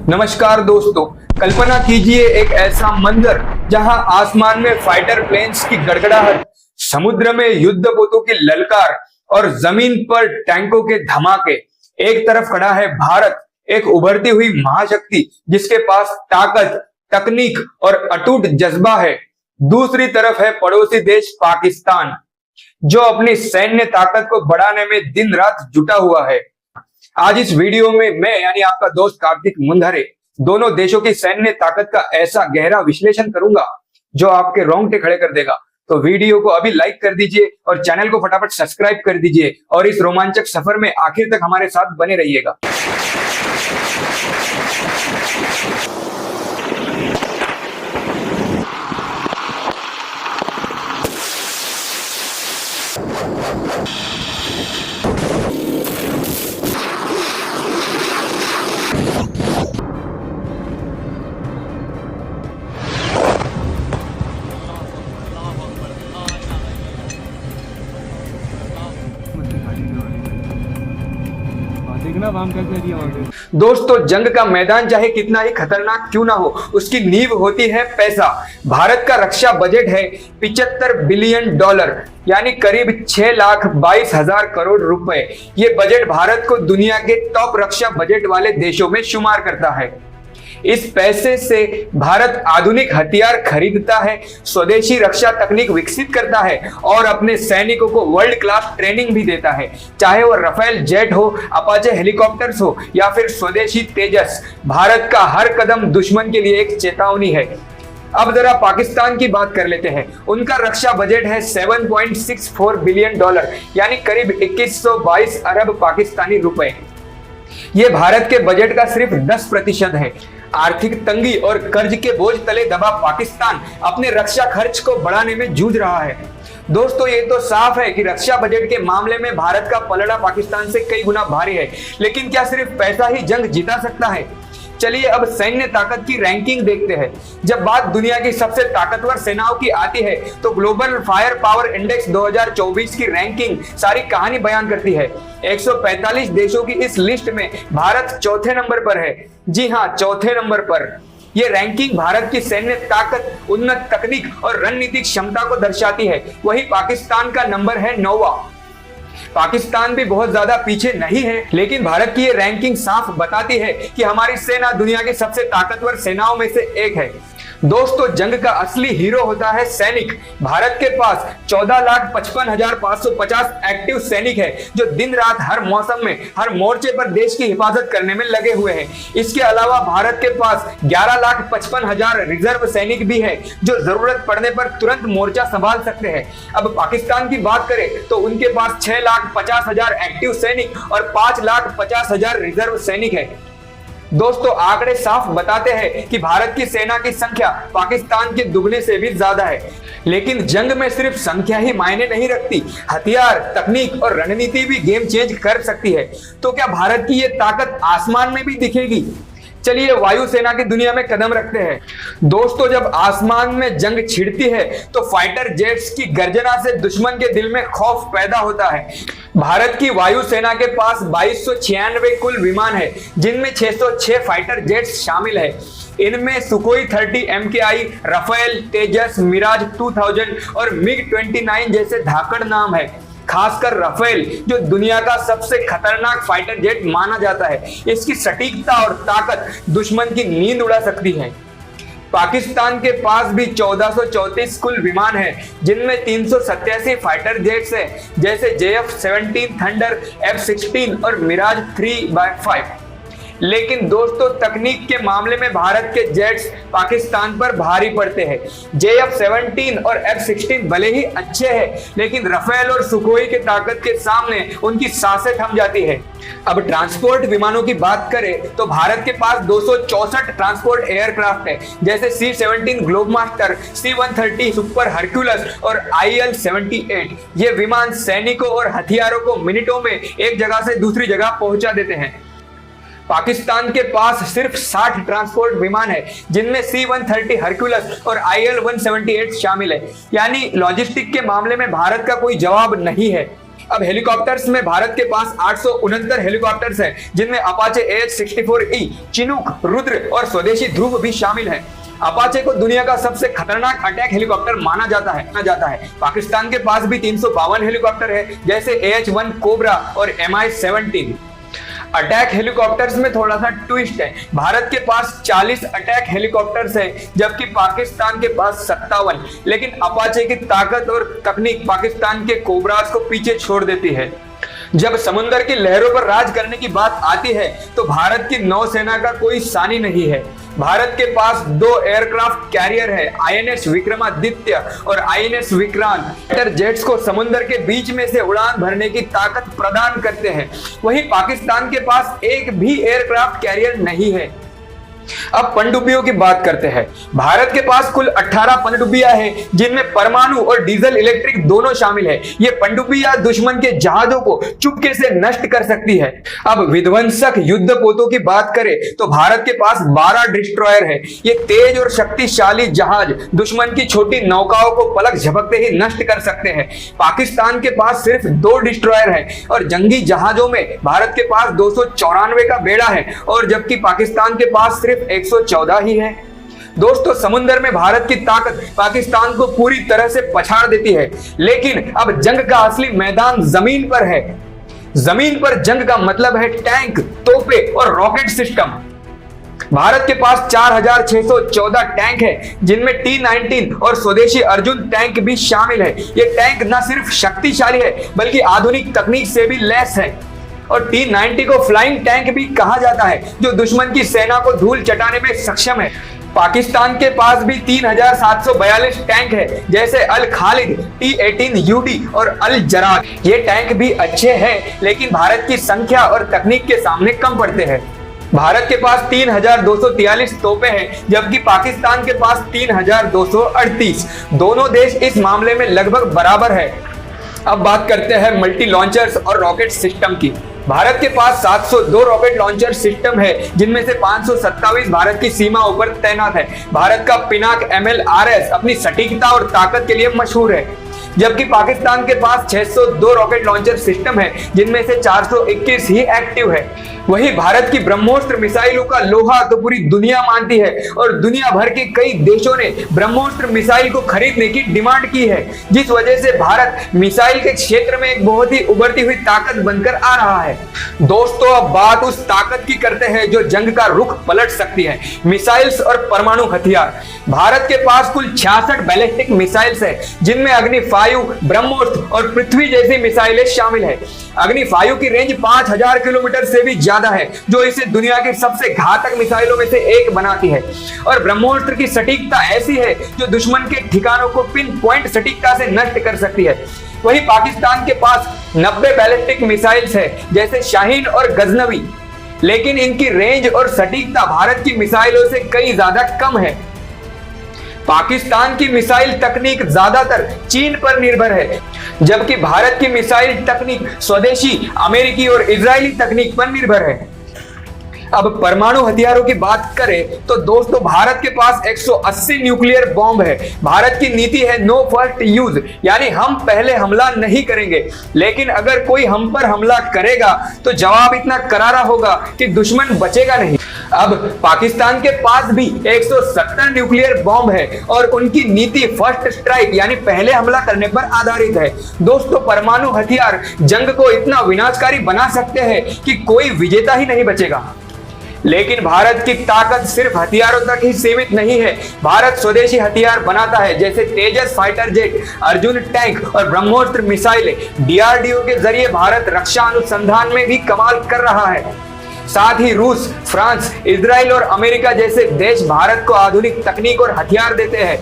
नमस्कार दोस्तों, कल्पना कीजिए एक ऐसा मंजर जहां आसमान में फाइटर प्लेन्स की गड़गड़ाहट, समुद्र में युद्धपोतों की ललकार और जमीन पर टैंकों के धमाके। एक तरफ खड़ा है भारत, एक उभरती हुई महाशक्ति जिसके पास ताकत, तकनीक और अटूट जज्बा है। दूसरी तरफ है पड़ोसी देश पाकिस्तान, जो अपनी सैन्य ताकत को बढ़ाने में दिन रात जुटा हुआ है। आज इस वीडियो में मैं यानी आपका दोस्त कार्तिक मुंधारे दोनों देशों की सैन्य ताकत का ऐसा गहरा विश्लेषण करूंगा जो आपके रोंगटे खड़े कर देगा। तो वीडियो को अभी लाइक कर दीजिए और चैनल को फटाफट सब्सक्राइब कर दीजिए और इस रोमांचक सफर में आखिर तक हमारे साथ बने रहिएगा। दोस्तों, जंग का मैदान चाहे कितना ही खतरनाक क्यों ना हो, उसकी नींव होती है पैसा। भारत का रक्षा बजट है 75 बिलियन डॉलर यानी करीब 6,22,000 करोड़ रुपए। ये बजट भारत को दुनिया के टॉप रक्षा बजट वाले देशों में शुमार करता है। इस पैसे से भारत आधुनिक हथियार खरीदता है, स्वदेशी रक्षा तकनीक विकसित करता है और अपने सैनिकों को वर्ल्ड क्लास ट्रेनिंग भी देता है। चाहे वो राफेल जेट हो, अपाचे हेलीकॉप्टर्स हो या फिर स्वदेशी तेजस, भारत का हर कदम दुश्मन के लिए एक चेतावनी है। अब जरा पाकिस्तान की बात कर लेते हैं। उनका रक्षा बजट है 7.64 बिलियन डॉलर यानी करीब 2122 अरब पाकिस्तानी रुपए। ये भारत के बजट का सिर्फ 10% है। आर्थिक तंगी और कर्ज के बोझ तले दबा पाकिस्तान अपने रक्षा खर्च को बढ़ाने में जूझ रहा है। दोस्तों, ये तो साफ है कि रक्षा बजट के मामले में भारत का पलड़ा पाकिस्तान से कई गुना भारी है। लेकिन क्या सिर्फ पैसा ही जंग जिता सकता है? चलिए अब सैन्य ताकत की रैंकिंग देखते हैं। जब बात दुनिया की सबसे ताकतवर सेनाओं की आती है तो ग्लोबल फायर पावर इंडेक्स 2024 की रैंकिंग सारी कहानी बयान करती है। 145 देशों की इस लिस्ट में भारत चौथे नंबर पर है। जी हाँ, चौथे नंबर पर। यह रैंकिंग भारत की सैन्य ताकत, उन्नत तकनीक और रणनीतिक क्षमता को दर्शाती है। वहीं पाकिस्तान का नंबर है 9वां। पाकिस्तान भी बहुत ज्यादा पीछे नहीं है, लेकिन भारत की ये रैंकिंग साफ बताती है कि हमारी सेना दुनिया की सबसे ताकतवर सेनाओं में से एक है। दोस्तों, जंग का असली हीरो होता है सैनिक। भारत के पास 14,55,550 एक्टिव सैनिक है जो दिन रात हर मौसम में हर मोर्चे पर देश की हिफाजत करने में लगे हुए हैं। इसके अलावा भारत के पास 11,55,000 रिजर्व सैनिक भी है जो जरूरत पड़ने पर तुरंत मोर्चा संभाल सकते हैं। अब पाकिस्तान की बात करें तो उनके पास 6,50,000 एक्टिव सैनिक और 5,50,000 रिजर्व सैनिक है। दोस्तों, आंकड़े साफ बताते हैं कि भारत की सेना की संख्या पाकिस्तान के दुगने से भी ज्यादा है। लेकिन जंग में सिर्फ संख्या ही मायने नहीं रखती, हथियार, तकनीक और रणनीति भी गेम चेंज कर सकती है। तो क्या भारत की ये ताकत आसमान में भी दिखेगी? चलिए वायुसेना की दुनिया में कदम रखते हैं। दोस्तों, जब आसमान में जंग छिड़ती है तो फाइटर जेट्स की गर्जना से दुश्मन के दिल में खौफ पैदा होता है। भारत की वायुसेना के पास 2296 कुल विमान है, जिनमें 606 फाइटर जेट्स शामिल है। इनमें सुखोई 30 MKI, राफेल, तेजस, मिराज 2000 और मिग 29 जैसे धाकड़ नाम है। खासकर राफेल, जो दुनिया का सबसे खतरनाक फाइटर जेट माना जाता है, इसकी सटीकता और ताकत दुश्मन की नींद उड़ा सकती है। पाकिस्तान के पास भी 1434 कुल विमान है, जिनमें 387 फाइटर जेट्स हैं, जैसे JF-17 थंडर, F-16 और मिराज 3x5। लेकिन दोस्तों, तकनीक के मामले में भारत के जेट्स पाकिस्तान पर भारी पड़ते हैं। JF-17 और F-16 भले ही अच्छे हैं, लेकिन राफेल और सुखोई की ताकत के सामने उनकी सांसें थम जाती है। अब ट्रांसपोर्ट विमानों की बात करें तो भारत के पास 264 ट्रांसपोर्ट एयरक्राफ्ट है, जैसे C-17 Globemaster, C-130 super Hercules और IL-78। ये विमान सैनिकों और हथियारों को मिनटों में एक जगह से दूसरी जगह पहुंचा देते हैं। पाकिस्तान के पास सिर्फ 60 ट्रांसपोर्ट विमान है, जिनमें C-130 हरक्यूलस और IL-178 शामिल है। यानी लॉजिस्टिक के मामले में भारत का कोई जवाब नहीं है। अब हेलीकॉप्टर्स में भारत के पास 869 हेलीकॉप्टर्स हैं, जिनमें अपाचे AH-64E, चिनूक, रुद्र और स्वदेशी ध्रुव भी शामिल है। अपाचे को दुनिया का सबसे खतरनाक अटैक हेलीकॉप्टर माना जाता है। पाकिस्तान के पास भी 352 हेलीकॉप्टर है, जैसे AH-1 कोबरा और Mi-17। अटैक हेलीकॉप्टर्स में थोड़ा सा ट्विस्ट है। भारत के पास 40 अटैक हेलीकॉप्टर्स हैं, जबकि पाकिस्तान के पास 57। लेकिन अपाचे की ताकत और तकनीक पाकिस्तान के कोबराज को पीछे छोड़ देती है। जब समुद्र की लहरों पर राज करने की बात आती है तो भारत की नौसेना का कोई सानी नहीं है। भारत के पास 2 एयरक्राफ्ट कैरियर है, INS विक्रमादित्य और INS विक्रांत। फाइटर जेट्स को समुद्र के बीच में से उड़ान भरने की ताकत प्रदान करते हैं। वहीं पाकिस्तान के पास एक भी एयरक्राफ्ट कैरियर नहीं है। अब पनडुब्बियों की बात करते हैं। भारत के पास कुल 18 पनडुब्बियां हैं, जिनमें परमाणु और डीजल इलेक्ट्रिक दोनों शामिल है। ये पनडुब्बियां दुश्मन के जहाजों को चुपके से नष्ट कर सकती है। अब विध्वंसक युद्धपोतों की बात करें तो भारत के पास 12 डिस्ट्रॉयर है। ये तेज और शक्तिशाली जहाज दुश्मन की छोटी नौकाओं को पलक झपकते ही नष्ट कर सकते हैं। पाकिस्तान के पास सिर्फ 2 डिस्ट्रॉयर है और जंगी जहाजों में भारत के पास 294 का बेड़ा है, और जबकि पाकिस्तान के पास सिर्फ 114 ही है। दोस्तों, समुद्र में भारत की ताकत पाकिस्तान को पूरी तरह से पछाड़ देती है। लेकिन अब जंग का असली मैदान जमीन पर है। जमीन पर जंग का मतलब है टैंक, तोपे और रॉकेट सिस्टम। भारत के पास 4614 टैंक है, जिनमें T-19 और स्वदेशी अर्जुन टैंक भी शामिल है। ये टैंक न सिर्फ शक्तिशाली है बल्कि आधुनिक तकनीक से भी लैस है। और T-90 को फ्लाइंग टैंक भी कहा जाता है, जो दुश्मन की सेना को धूल चटाने में सक्षम है। पाकिस्तान के पास भी 3742 टैंक है, जैसे अल खालिद, T-18UD और अल जराद। ये टैंक भी अच्छे हैं, लेकिन भारत की संख्या और तकनीक के सामने कम पड़ते हैं। भारत के पास 3243 तोपे हैं, जबकि पाकिस्तान के पास 3238। दोनों देश इस मामले में लगभग बराबर है। अब बात करते हैं मल्टी लॉन्चर्स और रॉकेट सिस्टम की। भारत के पास 702 रॉकेट लॉन्चर सिस्टम है, जिनमें से 527 भारत की सीमाओं पर तैनात है। भारत का पिनाक MLRS अपनी सटीकता और ताकत के लिए मशहूर है, जबकि पाकिस्तान के पास 602 रॉकेट लॉन्चर सिस्टम है, जिनमें से 421 ही एक्टिव है। वही भारत की ब्रह्मोस्त्र मिसाइलों का लोहा तो पूरी दुनिया मानती है, और दुनिया भर के कई देशों ने ब्रह्मोस्त्र मिसाइल को खरीदने की डिमांड की है, जिस वजह से भारत मिसाइल के क्षेत्र में एक बहुत ही उभरती हुई ताकत बनकर आ रहा है। दोस्तों, अब बात उस ताकत की करते हैं जो जंग का रुख पलट सकती है, मिसाइल्स और परमाणु हथियार। भारत के पास कुल 66 बैलिस्टिक मिसाइल्स है, जिनमें अग्नि 5, ब्रह्मोस्त्र और पृथ्वी जैसी मिसाइलें शामिल है। अग्नि 5 की रेंज 5000 किलोमीटर से भी ज्यादा है, जो इसे दुनिया की सबसे घातक मिसाइलों में से एक बनाती है। और ब्रह्मोस्त्र की सटीकता ऐसी है जो दुश्मन के ठिकानों को पिन पॉइंट सटीकता से नष्ट कर सकती है। वहीं पाकिस्तान के पास 90 बैलिस्टिक मिसाइल्स है, जैसे शाहीन और गजनवी, लेकिन इनकी रेंज और सटीकता भारत की मिसाइलों से कई ज्यादा कम है। पाकिस्तान की मिसाइल तकनीक ज्यादातर चीन पर निर्भर है, जबकि भारत की मिसाइल तकनीक स्वदेशी, अमेरिकी और इजरायली तकनीक पर निर्भर है। अब परमाणु हथियारों की बात करें तो दोस्तों, भारत के पास 180 न्यूक्लियर बॉम्ब है। भारत की नीति है नो फर्स्ट यूज, यानी हम पहले हमला नहीं करेंगे, लेकिन अगर कोई हम पर हमला करेगा तो जवाब इतना करारा होगा कि दुश्मन बचेगा नहीं। अब पाकिस्तान के पास भी 170 न्यूक्लियर बॉम्ब है और उनकी नीति फर्स्ट स्ट्राइक यानी पहले हमला करने पर आधारित है। दोस्तों, परमाणु हथियार जंग को इतना विनाशकारी बना सकते हैं कि कोई विजेता ही नहीं बचेगा। लेकिन भारत की ताकत सिर्फ हथियारों तक ही सीमित नहीं है। भारत स्वदेशी हथियार बनाता है, जैसे तेजस फाइटर जेट, अर्जुन टैंक और ब्रह्मोस्त्र मिसाइलें। DRDO के जरिए भारत रक्षा अनुसंधान में भी कमाल कर रहा है। साथ ही रूस, फ्रांस, इजराइल और अमेरिका जैसे देश भारत को आधुनिक तकनीक और हथियार देते हैं।